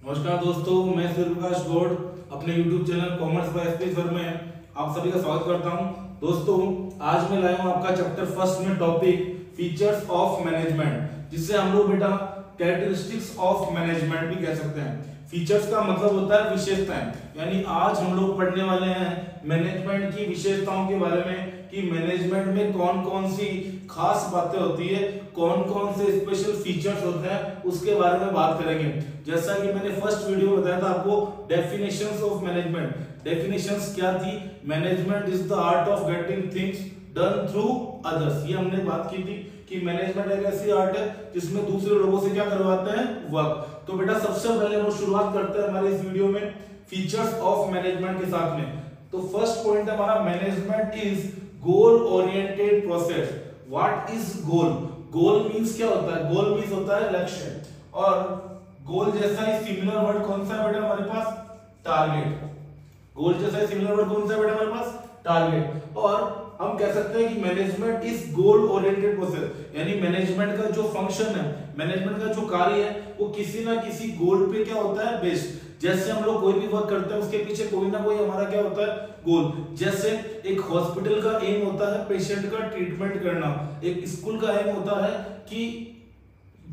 नमस्कार दोस्तों, मैं सूर्यप्रकाश गौड़ अपने YouTube channel commerce by SP sir में आप सभी का स्वागत करता हूं। दोस्तों, आज मैं लाया हूं आपका चैप्टर फर्स्ट में टॉपिक फीचर्स ऑफ मैनेजमेंट, जिससे हम लोग बेटा कैरेक्टरिस्टिक्स ऑफ मैनेजमेंट भी कह सकते हैं। फीचर्स का मतलब होता है विशेषताएं, यानी आज हम लोग पढ़ने वाले हैं मैनेजमेंट की विशेषताओं के बारे में कि मैनेजमेंट में कौन कौन सी खास बातें होती है, कौन कौन से स्पेशल फीचर्स होते हैं, उसके बारे में बात करेंगे। जैसा कि मैंने फर्स्ट वीडियो में बताया था आपको डेफिनेशंस ऑफ मैनेजमेंट। डेफिनेशंस क्या थी? Management is the art of getting things done through others. ये हमने बात की थी कि मैनेजमेंट एक ऐसी आर्ट है जिसमें दूसरे लोगों से क्या करवाते हैं, वर्क। तो बेटा सबसे पहले हम शुरुआत करते हैं हमारे इस वीडियो में फीचर्स ऑफ मैनेजमेंट के साथ में। तो फर्स्ट पॉइंट है हमारा, management is goal oriented process. What is goal? Goal means क्या होता है? गोल मींस होता है लक्ष्य, और गोल जैसा ही सिमिलर वर्ड कौन सा है बेटा हमारे पास? टारगेट। गोल जैसा ही सिमिलर वर्ड कौन सा है बेटा हमारे पास? टारगेट। और हम कह सकते हैं कि management is goal oriented process, यानी मैनेजमेंट का जो फंक्शन है, मैनेजमेंट का जो कार्य है, वो किसी ना किसी गोल पे क्या होता है, बेस्ड। जैसे हम लोग कोई भी वर्क करते हैं उसके पीछे कोई ना कोई हमारा क्या होता है, गोल। जैसे एक हॉस्पिटल का एम होता है पेशेंट का ट्रीटमेंट करना, एक स्कूल का एम होता है कि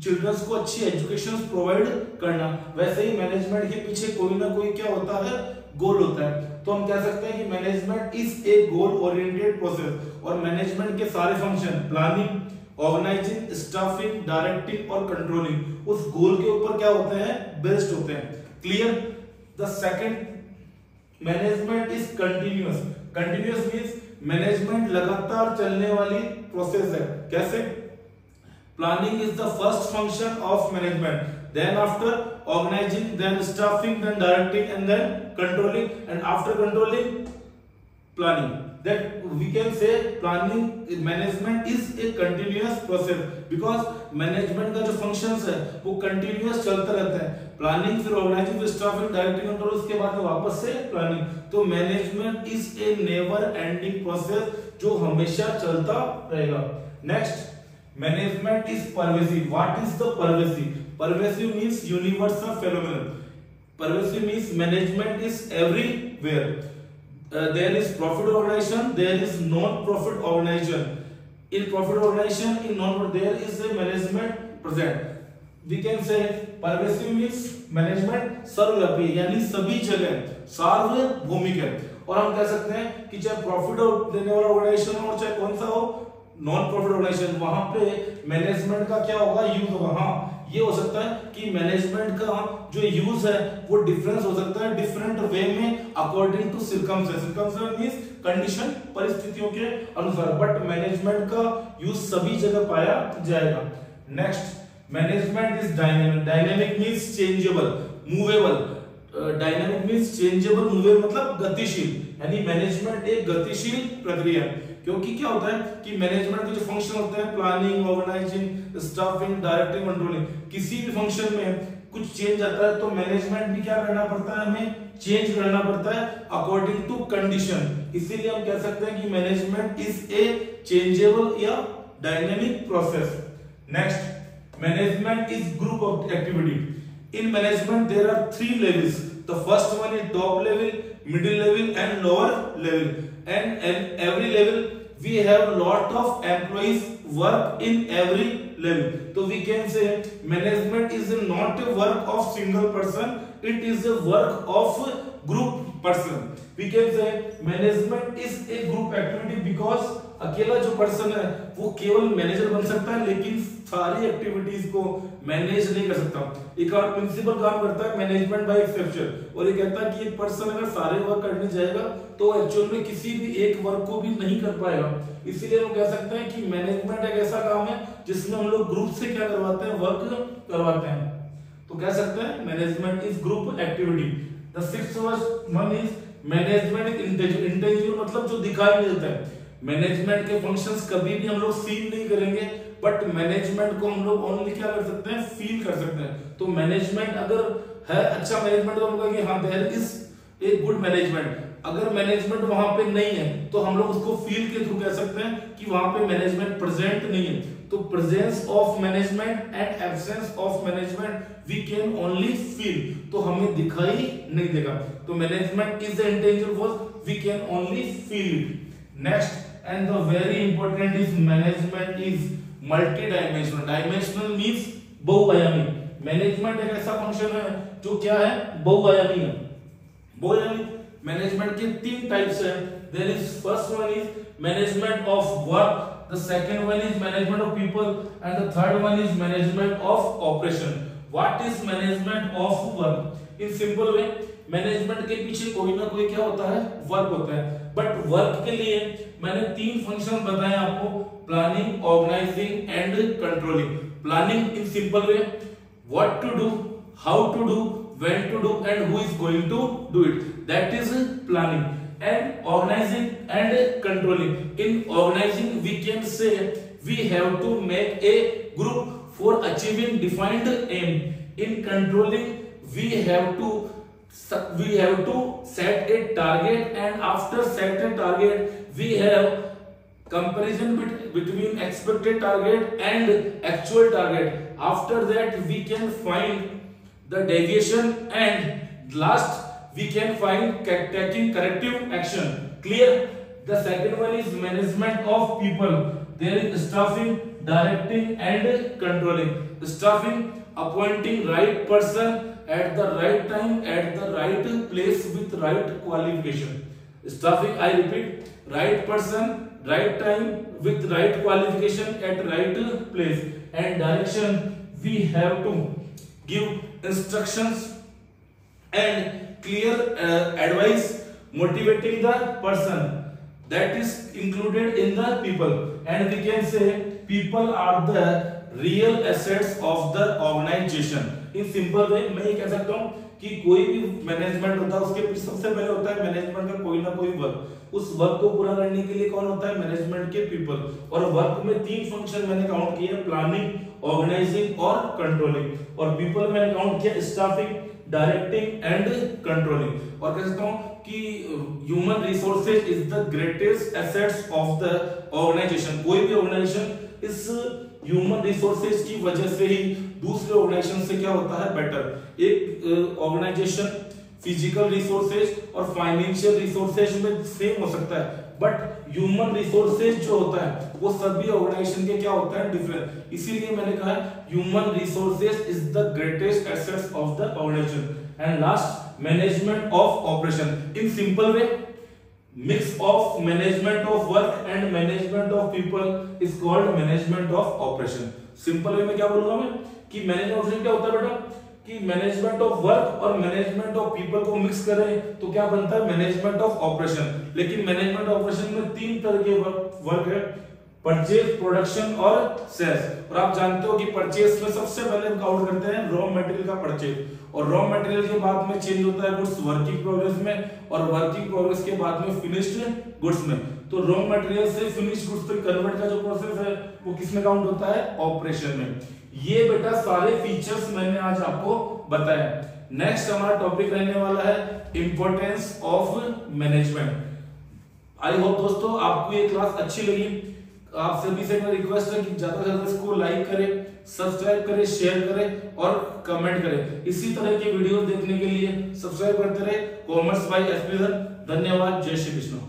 चिल्ड्रंस को अच्छी एजुकेशन प्रोवाइड करना, वैसे ही मैनेजमेंट के पीछे कोई ना कोई क्या होता है, गोल होता है। तो हम कह सकते हैं कि management is a goal oriented process. और मैनेजमेंट के सारे function planning, organising, staffing, directing और कंट्रोलिंग उस गोल के ऊपर क्या होते हैं, बेस्ड होते हैं। Clear? The second, management is continuous. Continuous means management लगातार चलने वाली प्रोसेस है। कैसे? Planning is the first function of management, then after organizing, then staffing, then directing, and then controlling, and after controlling, planning. That we can say planning management is a continuous process, because management का जो functions है वो continuous चलता रहता है। Planning, फिर organising, फिर staffing, directing, control, उसके बाद में वापस से प्लानिंग। तो management is A never ending process जो हमेशा चलता रहेगा। Next, management is pervasive. What is the pervasive? Pervasive means universal phenomenon. Pervasive means management is everywhere. There is profit organization, there is non-profit organization. In profit organization, in non-profit, there is a management present. We can say pervasive means management सर्वव्यापी, यानी सभी जगह सार्वभौमिक है। और हम कह सकते हैं कि चाहे प्रॉफिट देने वाला ऑर्गेनाइजेशन हो, चाहे कौन सा हो, नॉन प्रॉफिट ऑर्गेनाइजेशन, वहां पे मैनेजमेंट का क्या होगा, यूज होगा। हाँ, ये हो सकता है कि मैनेजमेंट का जो यूज है वो डिफरेंस हो सकता है डिफरेंट वे में अकॉर्डिंग टू सिरकमस्टेंस। सिरकमस्टेंस मींस कंडीशन, परिस्थितियों के अनुसार, बट मैनेजमेंट का यूज सभी जगह पाया जाएगा। Next, management is dynamic. Dynamic means changeable, movable. Dynamic means changeable, movable मतलब गतिशील, यानी मैनेजमेंट एक गतिशील प्रक्रिया है। क्योंकि क्या होता है कि मैनेजमेंट के जो फंक्शन होते हैं planning, organising, staffing, directing, controlling, किसी भी फंक्शन में कुछ चेंज आता है तो मैनेजमेंट भी क्या करना पड़ता है, हमें चेंज करना पड़ता है अकॉर्डिंग टू कंडीशन। इसीलिए हम कह सकते हैं कि मैनेजमेंट इज ए चेंजेबल या dynamic process. Next, management is group of activity. In management there are 3 levels. The first one is top level, middle level and lower level. And every level we have lot of employees work in every level. So we can say management is not a work of single person, it is a work of group person. We can say management is a group activity because अकेला जो person है वो केवल manager बन सकता है, लेकिन सारी एक्टिविटीज को मैनेज नहीं कर सकता। एक और प्रिंसिपल काम करता है मैनेजमेंट बाय एक्सेप्शन, और ये कहता है कि एक पर्सन अगर सारे वर्क करने जाएगा तो एक्चुअल में किसी भी एक वर्क को भी नहीं कर पाएगा। इसीलिए हम कह सकते हैं कि मैनेजमेंट एक ऐसा काम है जिसमें हम लोग ग्रुप से क्या करवाते हैं, वर्क करवाते हैं। तो कह सकते हैं management is group activity. The sixth one is management is intangible, मतलब जो दिखाई नहीं देता है। मैनेजमेंट के फंक्शंस कभी भी हम लोग सीन नहीं करेंगे, बट मैनेजमेंट को हम लोग ओनली क्या कर सकते हैं, फील कर सकते हैं। तो मैनेजमेंट अगर है अच्छा मैनेजमेंट तो हम कहेंगे हाँ there is a good management. अगर मैनेजमेंट वहां पे नहीं है तो हम लोग उसको फील के थ्रू कह सकते हैं कि वहां पे मैनेजमेंट प्रेजेंट नहीं है। तो presence of management and absence of management we can only feel, तो हमें दिखाई नहीं देगा। तो management is the intangible force, we can only feel it. Next and the very important is management is multi dimensional. Dimensional means बहुआयामी। Management एक ऐसा function है जो क्या है, बहुआयामी है। बहुआयामी मैनेजमेंट के तीन टाइप्स हैं। There is first one is management of work, the second one is management of people and the third one is management of operation. What is management of work? In simple way, management के पीछे कोई ना कोई क्या होता है, work होता है। बट वर्क के लिए मैंने तीन फंक्शन बताए आपको, planning, organising and controlling. Planning in simple way, what to do, how to do, when to do and who is going to do it, that is planning. And organizing and controlling. In organizing we can say we have to make a group for achieving defined aim. In controlling we have to set a target, and after set a target we have comparison between expected target and actual target. After that we can find the deviation, and last we can find taking corrective action. Clear? The second one is management of people. There is staffing, directing and controlling. Staffing, appointing right person at the right time at the right place with right qualification. Staffing, I repeat, right person, right time with right qualification at right place. And direction, we have to give instructions and clear advice, motivating the person. That is included in the people. And we can say people are the real assets of the organization. In simple way मैं ये कह सकता हूँ कि कोई भी management होता है उसके पीछे सबसे पहले होता है मैनेजमेंट का कोई ना कोई वर्क। उस वर्क को पूरा करने के लिए कौन होता है, मैनेजमेंट के पीपल। और वर्क में तीन फंक्शन मैंने काउंट किए, प्लानिंग, ऑर्गेनाइजिंग और कंट्रोलिंग। और पीपल मैंने काउंट किया स्टाफिंग, डायरेक्टिंग एंड कंट्रोलिंग। और कह सकता हूँ कि human resources is the greatest assets of the organisation. कोई भी ऑर्गेनाइजेशन इस ह्यूमन रिसोर्सेज की वजह से ही दूसरे ऑर्गेनाइजेशन से क्या होता है, बेटर। एक ऑर्गेनाइजेशन फिजिकल रिसोर्सेज और फाइनेंशियल रिसोर्सेज में सेम हो सकता है, बट ह्यूमन रिसोर्सेज जो होता है वो सभी ऑर्गेनाइजेशन के क्या होता है, डिफरेंट। इसीलिए मैंने कहा human resources is the greatest assets of the organisation. And last, management of operation. In simple way, mix of management of work and management of people is called management of operation. Simple way में क्या बोलूंगा मैं कि management operation क्या होता है बेटा, कि मैनेजमेंट ऑफ वर्क और मैनेजमेंट ऑफ पीपल को मिक्स करें तो क्या बनता है, मैनेजमेंट ऑफ ऑपरेशन। लेकिन मैनेजमेंट ऑपरेशन में तीन तरह के वर्क है, परचेज, प्रोडक्शन और सेल्स। और आप जानते हो कि परचेज में सबसे पहले हम काउंट करते हैं रॉ मटेरियल का परचेज, और रॉ मटेरियल के बाद में चेंज होता है गुड्स वर्किंग प्रोग्रेस में, और वर्किंग प्रोग्रेस के बाद में फिनिश्ड गुड्स में। तो रॉ मटेरियल से फिनिश्ड गुड्स तक कन्वर्ट का जो प्रोसेस है वो किसमें काउंट होता है, ऑपरेशन में। ये बेटा सारे फीचर्स मैंने आज आपको बताया। नेक्स्ट हमारा टॉपिक रहने वाला है importance of management. I hope दोस्तों आपको ये क्लास अच्छी लगी। आप सभी से मेरा रिक्वेस्ट है कि ज्यादा से ज्यादा इसको लाइक करें, सब्सक्राइब करें, शेयर करें और कमेंट करें। इसी तरह के वीडियो देखने के लिए सब्सक्राइब करते रहे कॉमर्स बाय एसपी सर। धन्यवाद। जय श्री कृष्ण।